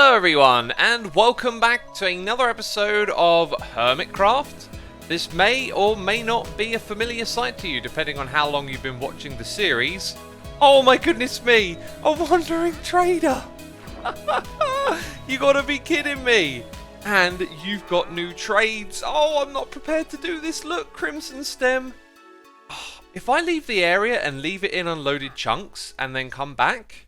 Hello everyone, and welcome back to another episode of Hermitcraft. This may or may not be a familiar sight to you, depending on how long you've been watching the series. Oh my goodness me, a wandering trader! You gotta be kidding me! And you've got new trades. Oh, I'm not prepared to do this. Look, Crimson Stem. If I leave the area and leave it in unloaded chunks and then come back,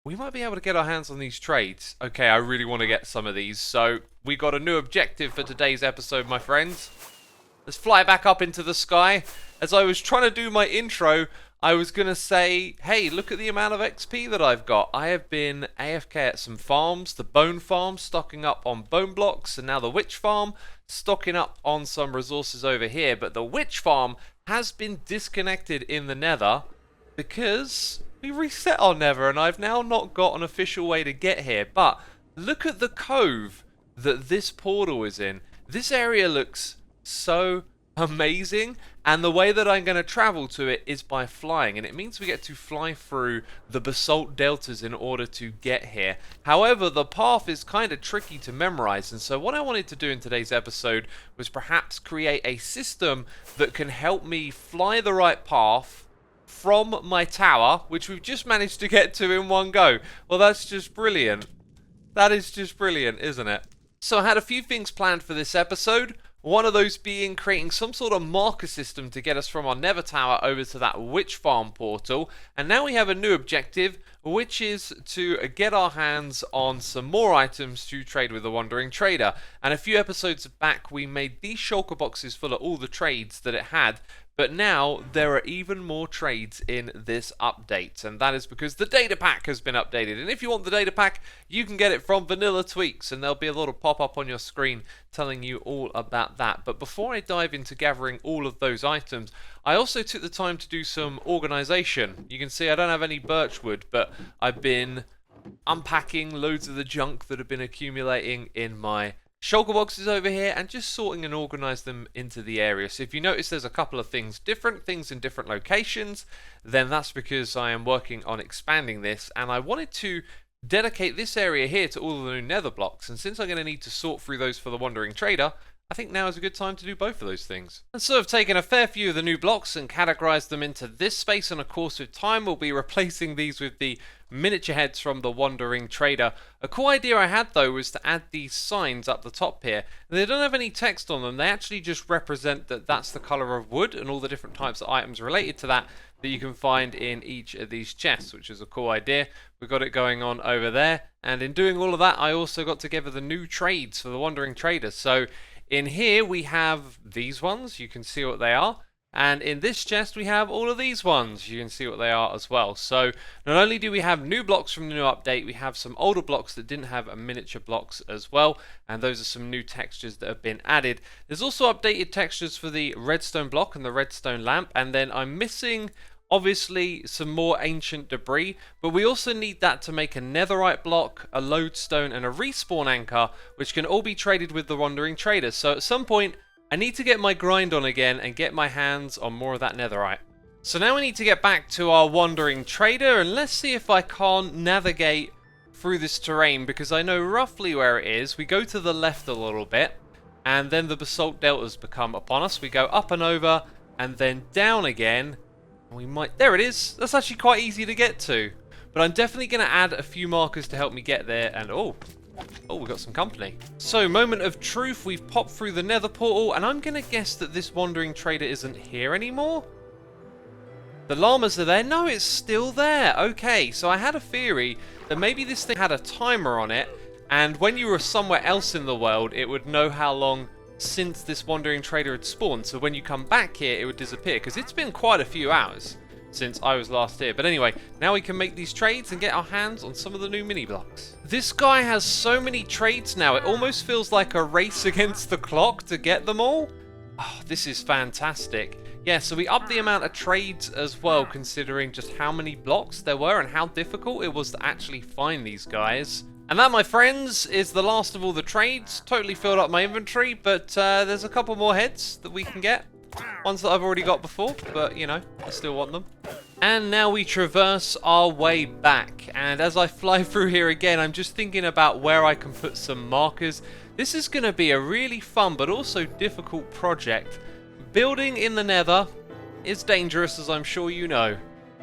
we might be able to get our hands on these trades. Okay, I really want to get some of these. So we got a new objective for today's episode, my friends. Let's fly back up into the sky. As I was trying to do my intro, I was going to say, hey, look at the amount of XP that I've got. I have been AFK at some farms. The bone farm, stocking up on bone blocks. And now the witch farm, stocking up on some resources over here. But the witch farm has been disconnected in the Nether because we reset our Nether, and I've now not got an official way to get here. But look at the cove that this portal is in. This area looks so amazing, and the way that I'm going to travel to it is by flying, and it means we get to fly through the basalt deltas in order to get here. However, the path is kind of tricky to memorize, and so what I wanted to do in today's episode was perhaps create a system that can help me fly the right path from my tower, which we've just managed to get to in one go. Well, that's just brilliant. That is just brilliant, isn't it? So I had a few things planned for this episode. One of those being creating some sort of marker system to get us from our Nether tower over to that witch farm portal. And now we have a new objective, which is to get our hands on some more items to trade with the Wandering Trader. And a few episodes back, we made these shulker boxes full of all the trades that it had. But now there are even more trades in this update, and that is because the data pack has been updated. And if you want the data pack, you can get it from Vanilla Tweaks, and there'll be a little pop-up on your screen telling you all about that. But before I dive into gathering all of those items, I also took the time to do some organization. You can see I don't have any birchwood, but I've been unpacking loads of the junk that have been accumulating in my shulker boxes over here and just sorting and organize them into the area. So if you notice there's a couple of different things in different locations, then that's because I am working on expanding this, and I wanted to dedicate this area here to all of the new nether blocks. And since I'm going to need to sort through those for the Wandering Trader, I think now is a good time to do both of those things. And so I've taken a fair few of the new blocks and categorized them into this space, and of course with time we'll be replacing these with the miniature heads from the Wandering Trader. A cool idea I had though was to add these signs up the top here. They don't have any text on them, they actually just represent that that's the color of wood and all the different types of items related to that you can find in each of these chests, which is a cool idea. We've got it going on over there, and in doing all of that I also got together the new trades for the Wandering Trader. So in here we have these ones, you can see what they are. And in this chest we have all of these ones, you can see what they are as well. So not only do we have new blocks from the new update, we have some older blocks that didn't have miniature blocks as well, and those are some new textures that have been added. There's also updated textures for the redstone block and the redstone lamp, and then I'm missing obviously some more ancient debris, but we also need that to make a netherite block, a lodestone and a respawn anchor, which can all be traded with the Wandering Trader. So at some point I need to get my grind on again and get my hands on more of that netherite. So now we need to get back to our Wandering Trader, and let's see if I can't navigate through this terrain, because I know roughly where it is. We go to the left a little bit, and then the basalt deltas become upon us. We go up and over, and then down again. We might... There it is! That's actually quite easy to get to. But I'm definitely going to add a few markers to help me get there, and oh, we got some company. So, moment of truth, we've popped through the nether portal, and I'm going to guess that this Wandering Trader isn't here anymore. The llamas are there. No, it's still there. Okay, so I had a theory that maybe this thing had a timer on it, and when you were somewhere else in the world, it would know how long since this Wandering Trader had spawned. So when you come back here, it would disappear, because it's been quite a few hours since I was last here. But anyway, now we can make these trades and get our hands on some of the new mini blocks. This guy has so many trades now, it almost feels like a race against the clock to get them all. Oh, this is fantastic. Yeah, so we upped the amount of trades as well, considering just how many blocks there were and how difficult it was to actually find these guys. And that, my friends, is the last of all the trades. Totally filled up my inventory, but there's a couple more heads that we can get. Ones that I've already got before, but, you know, I still want them. And now we traverse our way back, and as I fly through here again, I'm just thinking about where I can put some markers. This is going to be a really fun but also difficult project. Building in the Nether is dangerous, as I'm sure you know.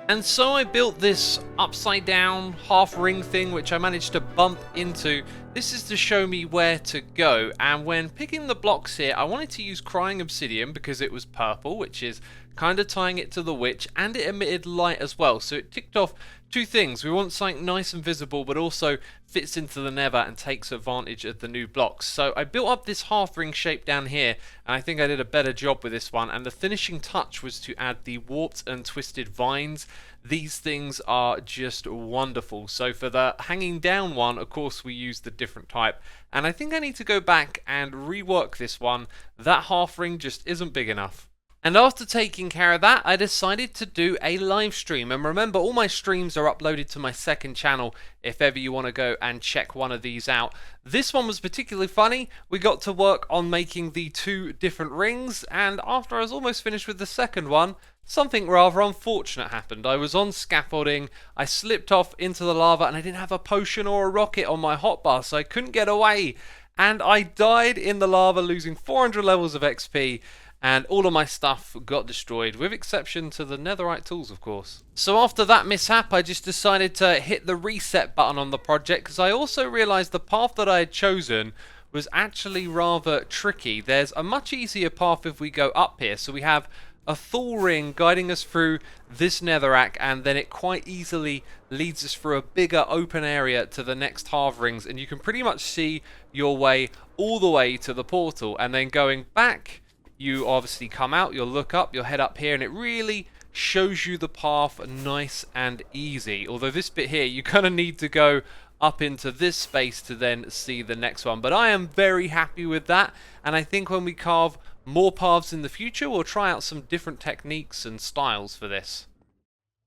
And so I built this upside down half ring thing which I managed to bump into. This is to show me where to go, and when picking the blocks here I wanted to use crying obsidian because it was purple, which is kind of tying it to the witch, and it emitted light as well, so it ticked off two things. We want something nice and visible but also fits into the Nether and takes advantage of the new blocks. So I built up this half ring shape down here, and I think I did a better job with this one, and the finishing touch was to add the warped and twisted vines. These things are just wonderful. So for the hanging down one, of course we used the different type, and I think I need to go back and rework this one. That half ring just isn't big enough. And after taking care of that, I decided to do a live stream. And remember, all my streams are uploaded to my second channel if ever you want to go and check one of these out. This one was particularly funny. We got to work on making the two different rings, and after I was almost finished with the second one, something rather unfortunate happened. I was on scaffolding, I slipped off into the lava, and I didn't have a potion or a rocket on my hotbar, so I couldn't get away. And I died in the lava, losing 400 levels of XP. And all of my stuff got destroyed, with exception to the netherite tools, of course. So after that mishap, I just decided to hit the reset button on the project, because I also realised the path that I had chosen was actually rather tricky. There's a much easier path if we go up here. So we have a Thule ring guiding us through this netherrack, and then it quite easily leads us through a bigger open area to the next half rings, and you can pretty much see your way all the way to the portal. And then going back, you obviously come out, you'll look up, you'll head up here, and it really shows you the path nice and easy. Although this bit here, you kind of need to go up into this space to then see the next one. But I am very happy with that, and I think when we carve more paths in the future, we'll try out some different techniques and styles for this.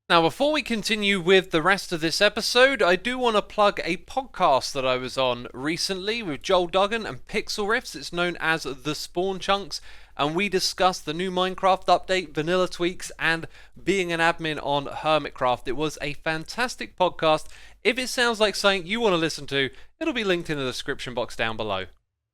Now, before we continue with the rest of this episode, I do want to plug a podcast that I was on recently with Joel Duggan and Pixel Riffs. It's known as The Spawn Chunks, and we discussed the new Minecraft update, vanilla tweaks, and being an admin on Hermitcraft. It was a fantastic podcast. If it sounds like something you want to listen to, it'll be linked in the description box down below.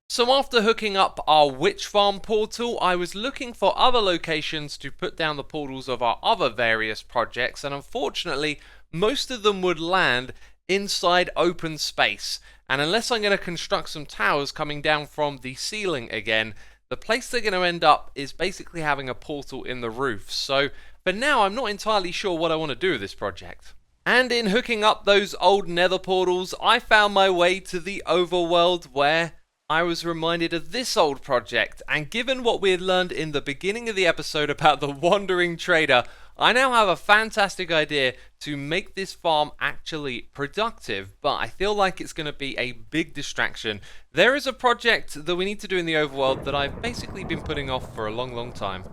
So after hooking up our witch farm portal, I was looking for other locations to put down the portals of our other various projects, and unfortunately most of them would land inside open space. And unless I'm going to construct some towers coming down from the ceiling again, the place they're going to end up is basically having a portal in the roof. So for now, I'm not entirely sure what I want to do with this project. And in hooking up those old nether portals, I found my way to the overworld, where I was reminded of this old project. And given what we had learned in the beginning of the episode about the wandering trader, I now have a fantastic idea to make this farm actually productive, but I feel like it's going to be a big distraction. There is a project that we need to do in the overworld that I've basically been putting off for a long time.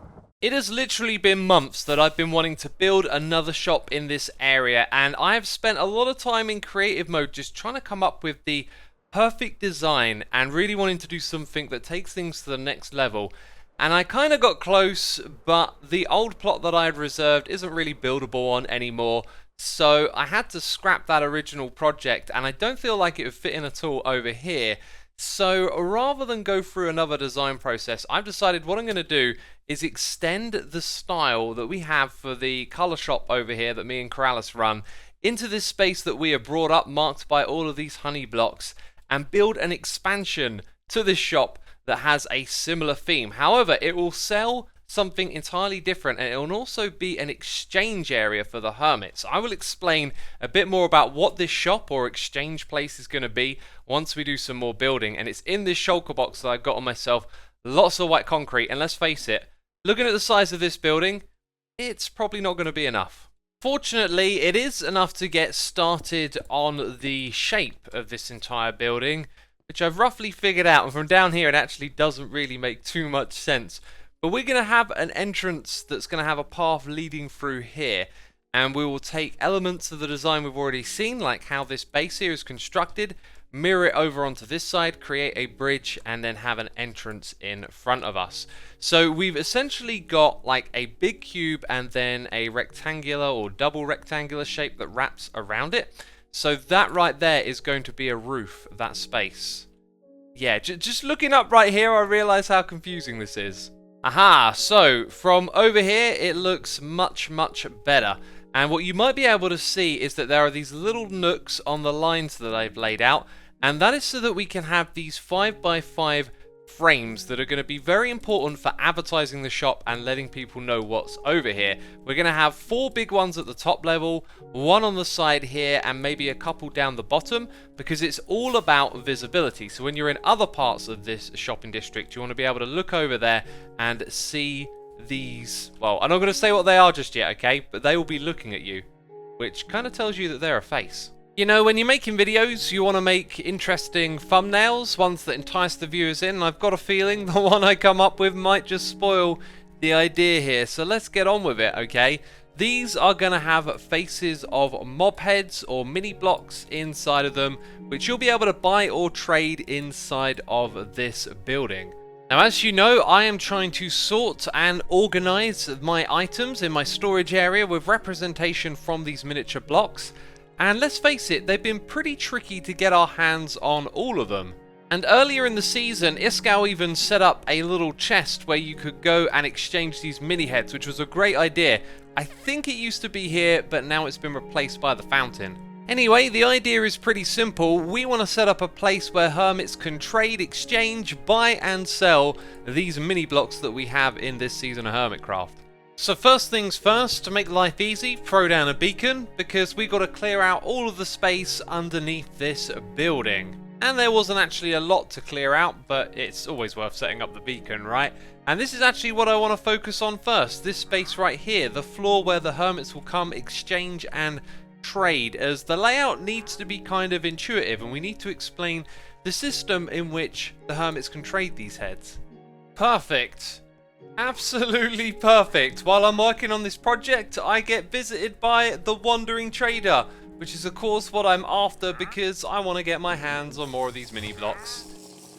It has literally been months that I've been wanting to build another shop in this area, and I have spent a lot of time in creative mode just trying to come up with the perfect design and really wanting to do something that takes things to the next level. And I kind of got close, but the old plot that I had reserved isn't really buildable on anymore, so I had to scrap that original project, and I don't feel like it would fit in at all over here. So rather than go through another design process, I've decided what I'm going to do is extend the style that we have for the colour shop over here that me and Corrales run into this space that we have brought up, marked by all of these honey blocks, and build an expansion to this shop that has a similar theme. However, it will sell something entirely different, and it will also be an exchange area for the hermits. I will explain a bit more about what this shop or exchange place is going to be once we do some more building, and it's in this shulker box that I got on myself. Lots of white concrete, and let's face it, looking at the size of this building, it's probably not going to be enough. Fortunately, it is enough to get started on the shape of this entire building, which I've roughly figured out, and from down here it actually doesn't really make too much sense. But we're going to have an entrance that's going to have a path leading through here, and we will take elements of the design we've already seen, like how this base here is constructed, mirror it over onto this side, create a bridge, and then have an entrance in front of us. So we've essentially got like a big cube and then a rectangular or double rectangular shape that wraps around it. So that right there is going to be a roof, that space. Yeah, just looking up right here, I realize how confusing this is. Aha, so from over here, it looks much, much better. And what you might be able to see is that there are these little nooks on the lines that I've laid out. And that is so that we can have these 5x5 frames that are going to be very important for advertising the shop and letting people know what's over here. We're going to have 4 big ones at the top level, 1 on the side here, and maybe a couple down the bottom, because it's all about visibility. So when you're in other parts of this shopping district, you want to be able to look over there and see these. Well, I'm not going to say what they are just yet, okay? But they will be looking at you, which kind of tells you that they're a face. You know, when you're making videos, you want to make interesting thumbnails, ones that entice the viewers in, and I've got a feeling the one I come up with might just spoil the idea here. So let's get on with it, okay? These are going to have faces of mob heads or mini blocks inside of them, which you'll be able to buy or trade inside of this building. Now, as you know, I am trying to sort and organize my items in my storage area with representation from these miniature blocks. And let's face it, they've been pretty tricky to get our hands on all of them. And earlier in the season, Iskall even set up a little chest where you could go and exchange these mini heads, which was a great idea. I think it used to be here, but now it's been replaced by the fountain. Anyway, the idea is pretty simple. We want to set up a place where hermits can trade, exchange, buy and sell these mini blocks that we have in this season of Hermitcraft. So first things first, to make life easy, throw down a beacon, because we got to clear out all of the space underneath this building. And there wasn't actually a lot to clear out, but it's always worth setting up the beacon, right? And this is actually what I want to focus on first, this space right here, the floor where the hermits will come, exchange and trade, as the layout needs to be kind of intuitive, and we need to explain the system in which the hermits can trade these heads. Perfect. Absolutely perfect. While I'm working on this project, I get visited by the Wandering Trader, which is of course what I'm after, because I want to get my hands on more of these mini blocks.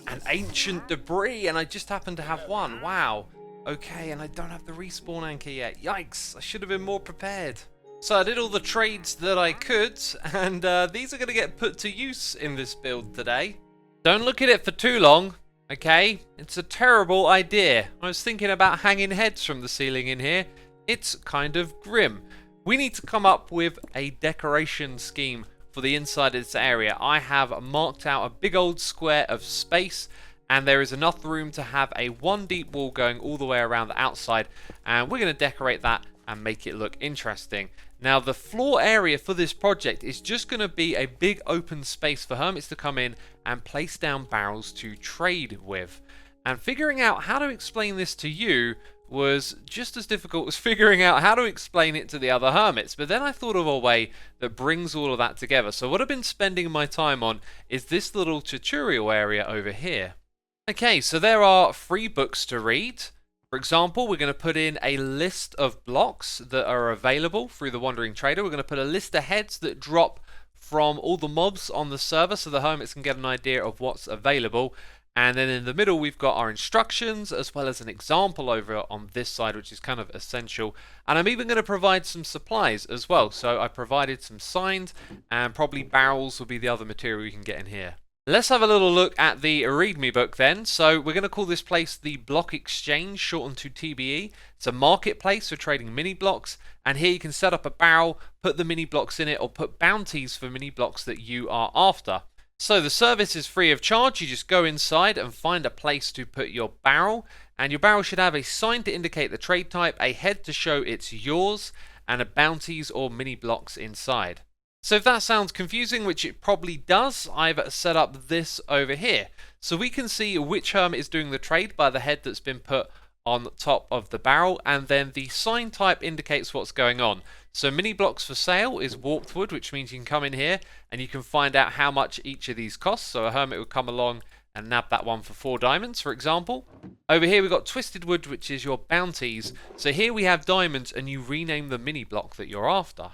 And ancient debris, and I just happen to have one. Wow. Okay, and I don't have the respawn anchor yet. Yikes, I should have been more prepared. So I did all the trades that I could, and these are going to get put to use in this build today. Don't look at it for too long. Okay, it's a terrible idea. I was thinking about hanging heads from the ceiling in here. It's kind of grim. We need to come up with a decoration scheme for the inside of this area. I have marked out a big old square of space, and there is enough room to have a 1 deep wall going all the way around the outside, and we're going to decorate that and make it look interesting. Now, the floor area for this project is just going to be a big open space for hermits to come in and place down barrels to trade with. And figuring out how to explain this to you was just as difficult as figuring out how to explain it to the other hermits. But then I thought of a way that brings all of that together. So what I've been spending my time on is this little tutorial area over here. Okay, so there are 3 books to read. For example, we're going to put in a list of blocks that are available through the Wandering Trader. We're going to put a list of heads that drop from all the mobs on the server so the hermits can get an idea of what's available. And then in the middle we've got our instructions, as well as an example over on this side, which is kind of essential. And I'm even going to provide some supplies as well. So I provided some signs, and probably barrels will be the other material you can get in here. Let's have a little look at the README book then. So we're going to call this place the Block Exchange, shortened to TBE. It's a marketplace for trading mini blocks, and here you can set up a barrel, put the mini blocks in it, or put bounties for mini blocks that you are after. So the service is free of charge. You just go inside and find a place to put your barrel, and your barrel should have a sign to indicate the trade type, a head to show it's yours, and a bounties or mini blocks inside. So if that sounds confusing, which it probably does, I've set up this over here. So we can see which hermit is doing the trade by the head that's been put on top of the barrel, and then the sign type indicates what's going on. So mini blocks for sale is warped wood, which means you can come in here and you can find out how much each of these costs. So a hermit would come along and nab that one for 4 diamonds, for example. Over here we've got twisted wood, which is your bounties. So here we have diamonds, and you rename the mini block that you're after.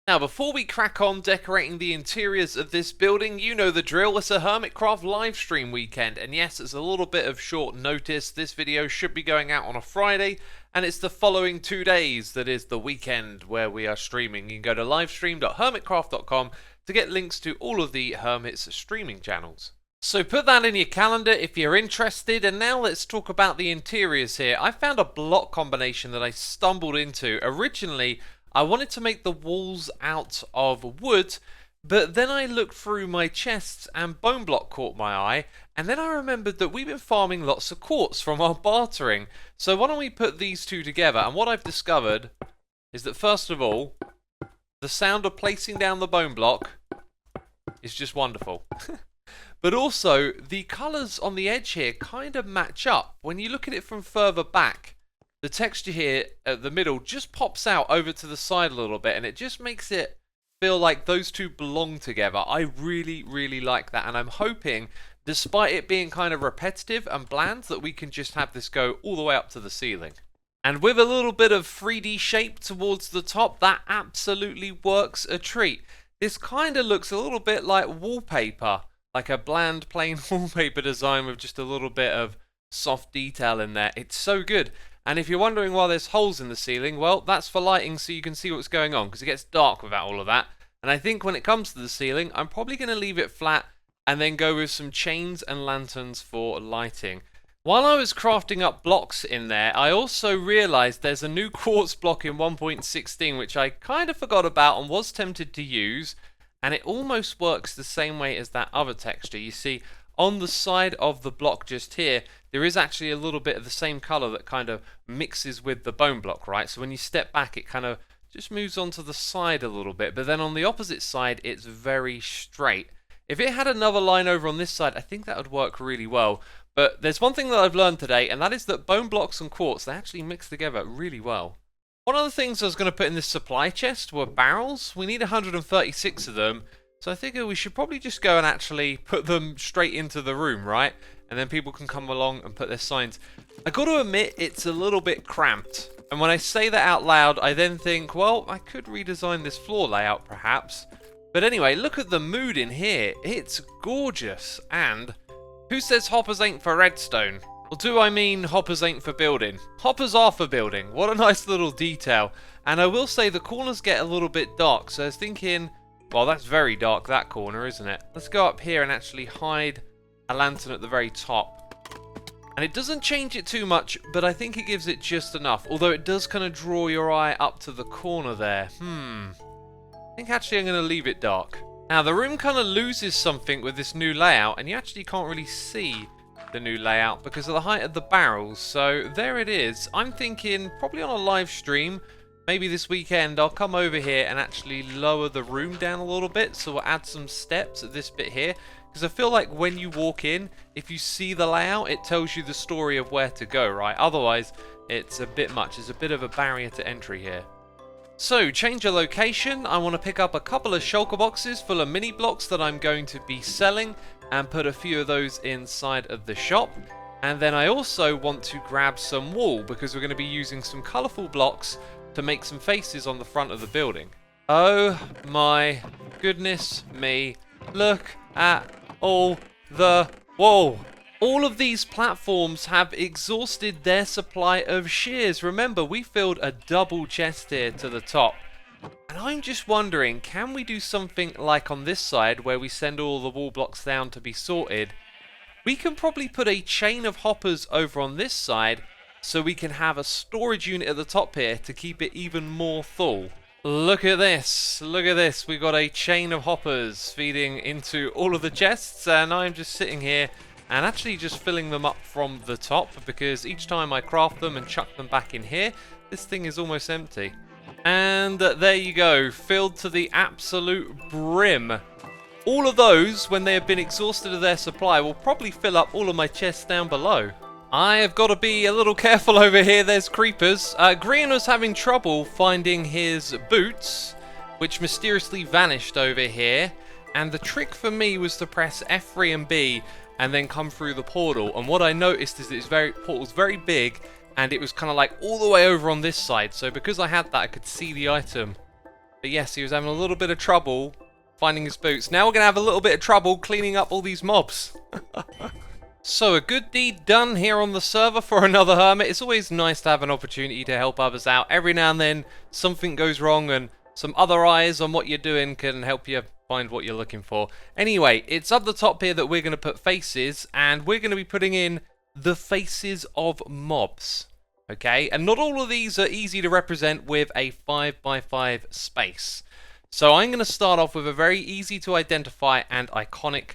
Now, before we crack on decorating the interiors of this building, you know the drill. It's a Hermitcraft livestream weekend, and yes, it's a little bit of short notice. This video should be going out on a Friday, and it's the following 2 days that is the weekend where we are streaming. You can go to livestream.hermitcraft.com to get links to all of the Hermit's streaming channels. So put that in your calendar if you're interested, and now let's talk about the interiors here. I found a block combination that I stumbled into. Originally, I wanted to make the walls out of wood, but then I looked through my chests and bone block caught my eye, and then I remembered that we've been farming lots of quartz from our bartering. So why don't we put these two together? And what I've discovered is that first of all, the sound of placing down the bone block is just wonderful. But also, the colours on the edge here kind of match up. When you look at it from further back, the texture here at the middle just pops out over to the side a little bit, and it just makes it feel like those two belong together. I really, really like that, and I'm hoping, despite it being kind of repetitive and bland, that we can just have this go all the way up to the ceiling. And with a little bit of 3D shape towards the top, that absolutely works a treat. This kind of looks a little bit like wallpaper, like a bland, plain wallpaper design with just a little bit of soft detail in there. It's so good. And if you're wondering why there's holes in the ceiling, well, that's for lighting so you can see what's going on, because it gets dark without all of that. And I think when it comes to the ceiling, I'm probably going to leave it flat and then go with some chains and lanterns for lighting. While I was crafting up blocks in there, I also realized there's a new quartz block in 1.16 which I kind of forgot about and was tempted to use, and it almost works the same way as that other texture. You see, on the side of the block just here, there is actually a little bit of the same color that kind of mixes with the bone block, right? So when you step back, it kind of just moves onto the side a little bit, but then on the opposite side, it's very straight. If it had another line over on this side, I think that would work really well. But there's one thing that I've learned today, and that is that bone blocks and quartz, they actually mix together really well. One of the things I was going to put in this supply chest were barrels. We need 136 of them. So I figure we should probably just go and actually put them straight into the room, right? And then people can come along and put their signs. I got to admit, it's a little bit cramped. And when I say that out loud, I then think, well, I could redesign this floor layout perhaps. But anyway, look at the mood in here. It's gorgeous. And who says hoppers ain't for redstone? Or do I mean hoppers ain't for building? Hoppers are for building. What a nice little detail. And I will say the corners get a little bit dark. So I was thinking, well, that's very dark, that corner, isn't it? Let's go up here and actually hide a lantern at the very top. And it doesn't change it too much, but I think it gives it just enough. Although it does kind of draw your eye up to the corner there. I think actually I'm going to leave it dark. Now, the room kind of loses something with this new layout, and you actually can't really see the new layout because of the height of the barrels. So there it is. I'm thinking probably on a live stream, maybe this weekend, I'll come over here and actually lower the room down a little bit. So we'll add some steps at this bit here. Because I feel like when you walk in, if you see the layout, it tells you the story of where to go, right? Otherwise, it's a bit much. There's a bit of a barrier to entry here. So, change of location. I want to pick up a couple of shulker boxes full of mini blocks that I'm going to be selling and put a few of those inside of the shop. And then I also want to grab some wool because we're going to be using some colourful blocks to make some faces on the front of the building. Oh my goodness me. Look at all the wool. All of these platforms have exhausted their supply of shears. Remember, we filled a double chest here to the top. And I'm just wondering, can we do something like on this side where we send all the wool blocks down to be sorted? We can probably put a chain of hoppers over on this side so we can have a storage unit at the top here to keep it even more full. Look at this. Look at this. We've got a chain of hoppers feeding into all of the chests, and I'm just sitting here and actually just filling them up from the top because each time I craft them and chuck them back in here, this thing is almost empty. And there you go, filled to the absolute brim. All of those, when they have been exhausted of their supply, will probably fill up all of my chests down below. I have got to be a little careful over here, there's creepers. Green was having trouble finding his boots, which mysteriously vanished over here. And the trick for me was to press F3 and B and then come through the portal. And what I noticed is that portal's very big, and it was kind of like all the way over on this side. So because I had that, I could see the item But yes, he was having a little bit of trouble finding his boots. Now we're going to have a little bit of trouble cleaning up all these mobs. So a good deed done here on the server for another hermit. It's always nice to have an opportunity to help others out. Every now and then something goes wrong and some other eyes on what you're doing can help you find what you're looking for. Anyway, it's up the top here that we're going to put faces, and we're going to be putting in the faces of mobs. Okay, and not all of these are easy to represent with a 5x5 space. So I'm going to start off with a very easy to identify and iconic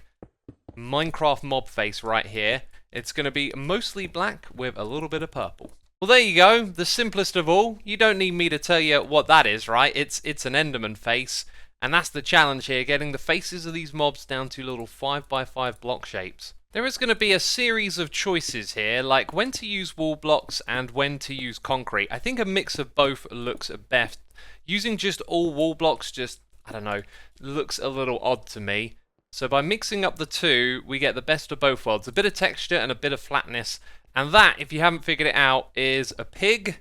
Minecraft mob face right here. It's going to be mostly black with a little bit of purple. Well, there you go, the simplest of all. You don't need me to tell you what that is, right? It's an Enderman face, and that's the challenge here, getting the faces of these mobs down to little 5x5 block shapes. There is going to be a series of choices here, like when to use wall blocks and when to use concrete. I think a mix of both looks best. Using just all wall blocks just, I don't know, looks a little odd to me. So by mixing up the two, we get the best of both worlds. A bit of texture and a bit of flatness. And that, if you haven't figured it out, is a pig.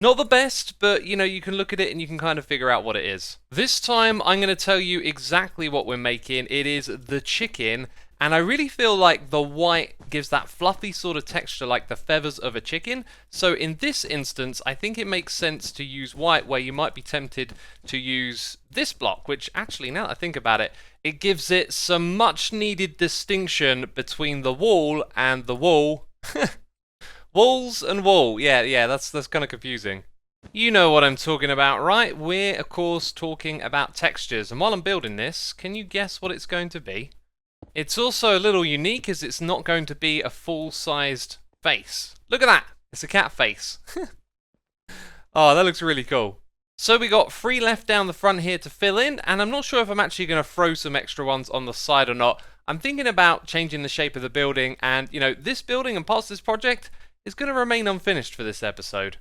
Not the best, but you know, you can look at it and you can kind of figure out what it is. This time, I'm going to tell you exactly what we're making. It is the chicken. And I really feel like the white gives that fluffy sort of texture like the feathers of a chicken. So in this instance, I think it makes sense to use white where you might be tempted to use this block, which actually, now that I think about it, it gives it some much needed distinction between the wall and the wall. Walls and wall. Yeah, that's kind of confusing. You know what I'm talking about, right? We're, of course, talking about textures. And while I'm building this, can you guess what it's going to be? It's also a little unique as it's not going to be a full-sized face. Look at that! It's a cat face. Oh, that looks really cool. So we got 3 left down the front here to fill in, and I'm not sure if I'm actually going to throw some extra ones on the side or not. I'm thinking about changing the shape of the building, and, you know, this building and parts of this project is going to remain unfinished for this episode.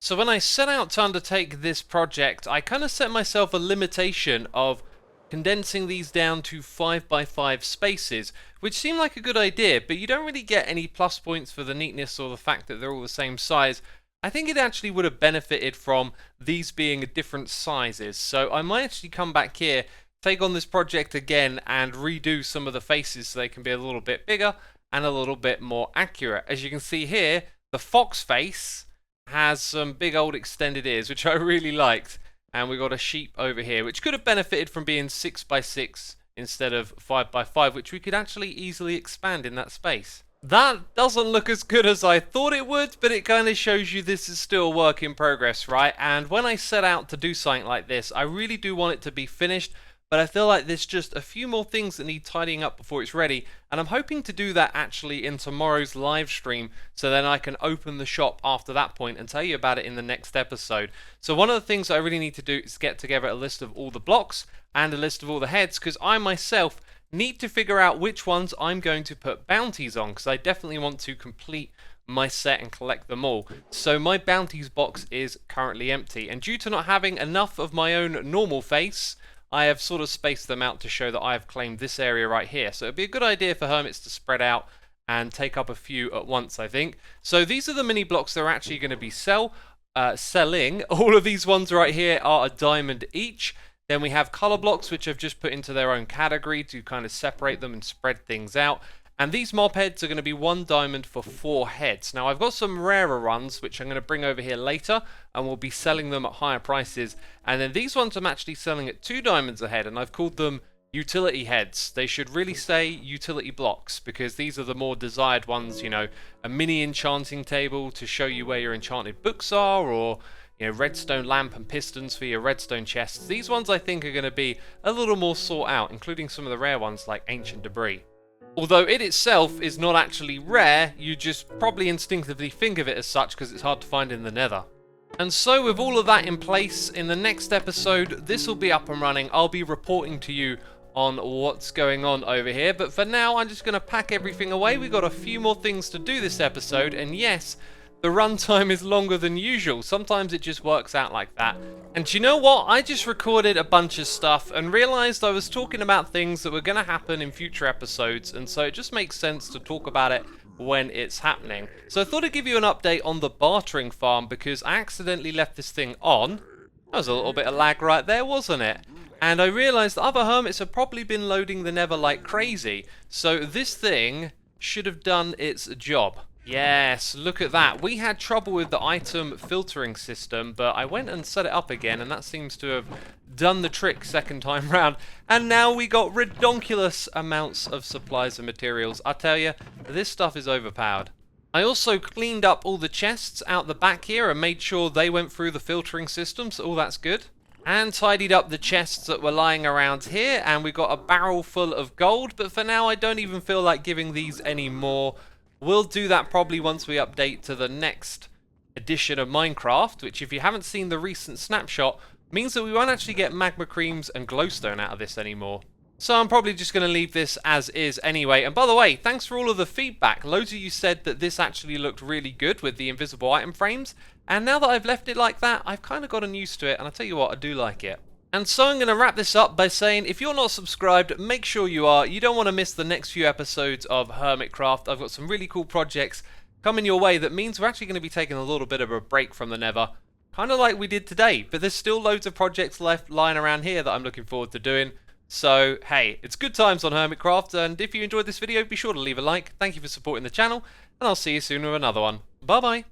So when I set out to undertake this project, I kind of set myself a limitation of condensing these down to 5x5 spaces, which seemed like a good idea, but you don't really get any plus points for the neatness or the fact that they're all the same size. I think it actually would have benefited from these being different sizes, so I might actually come back here, take on this project again, and redo some of the faces so they can be a little bit bigger and a little bit more accurate. As you can see here, the fox face has some big old extended ears, which I really liked. And we got a sheep over here, which could have benefited from being 6x6 instead of 5x5, which we could actually easily expand in that space. That doesn't look as good as I thought it would, but it kind of shows you this is still a work in progress, right? And when I set out to do something like this, I really do want it to be finished, but I feel like there's just a few more things that need tidying up before it's ready, and I'm hoping to do that actually in tomorrow's live stream, so then I can open the shop after that point and tell you about it in the next episode. So one of the things I really need to do is get together a list of all the blocks and a list of all the heads, because I myself need to figure out which ones I'm going to put bounties on, because I definitely want to complete my set and collect them all. So my bounties box is currently empty, and due to not having enough of my own normal face, I have sort of spaced them out to show that I have claimed this area right here. So it'd be a good idea for hermits to spread out and take up a few at once, I think. So these are the mini blocks they're actually going to be selling. All of these ones right here are a diamond each. Then we have color blocks, which I've just put into their own category to kind of separate them and spread things out. And these mob heads are going to be 1 diamond for 4 heads. Now I've got some rarer ones, which I'm going to bring over here later, and we'll be selling them at higher prices. And then these ones I'm actually selling at 2 diamonds a head, and I've called them utility heads. They should really say utility blocks, because these are the more desired ones, you know, a mini enchanting table to show you where your enchanted books are, or, you know, redstone lamp and pistons for your redstone chests. These ones I think are going to be a little more sought out, including some of the rare ones like ancient debris. Although it itself is not actually rare, you just probably instinctively think of it as such because it's hard to find in the Nether. And so with all of that in place, in the next episode, this will be up and running. I'll be reporting to you on what's going on over here. But for now, I'm just going to pack everything away. We've got a few more things to do this episode. And yes, the runtime is longer than usual. Sometimes it just works out like that. And you know what? I just recorded a bunch of stuff and realized I was talking about things that were going to happen in future episodes, and so it just makes sense to talk about it when it's happening. So I thought I'd give you an update on the bartering farm, because I accidentally left this thing on, That was a little bit of lag right there, wasn't it? And I realised that other hermits have probably been loading the Nether like crazy, so this thing should have done its job. Yes, look at that. We had trouble with the item filtering system, but I went and set it up again, and that seems to have done the trick second time round. And now we got redonkulous amounts of supplies and materials. I tell you, this stuff is overpowered. I also cleaned up all the chests out the back here and made sure they went through the filtering system, so all that's good. And tidied up the chests that were lying around here, and we got a barrel full of gold, but for now I don't even feel like giving these any more. We'll do that probably once we update to the next edition of Minecraft, which if you haven't seen the recent snapshot, means that we won't actually get magma creams and glowstone out of this anymore. So I'm probably just going to leave this as is anyway. And by the way, thanks for all of the feedback. Loads of you said that this actually looked really good with the invisible item frames. And now that I've left it like that, I've kind of gotten used to it. And I tell you what, I do like it. And so I'm going to wrap this up by saying, if you're not subscribed, make sure you are. You don't want to miss the next few episodes of Hermitcraft. I've got some really cool projects coming your way that means we're actually going to be taking a little bit of a break from the Nether. Kind of like we did today. But there's still loads of projects left lying around here that I'm looking forward to doing. So, hey, it's good times on Hermitcraft, and if you enjoyed this video, be sure to leave a like. Thank you for supporting the channel, and I'll see you soon with another one. Bye-bye.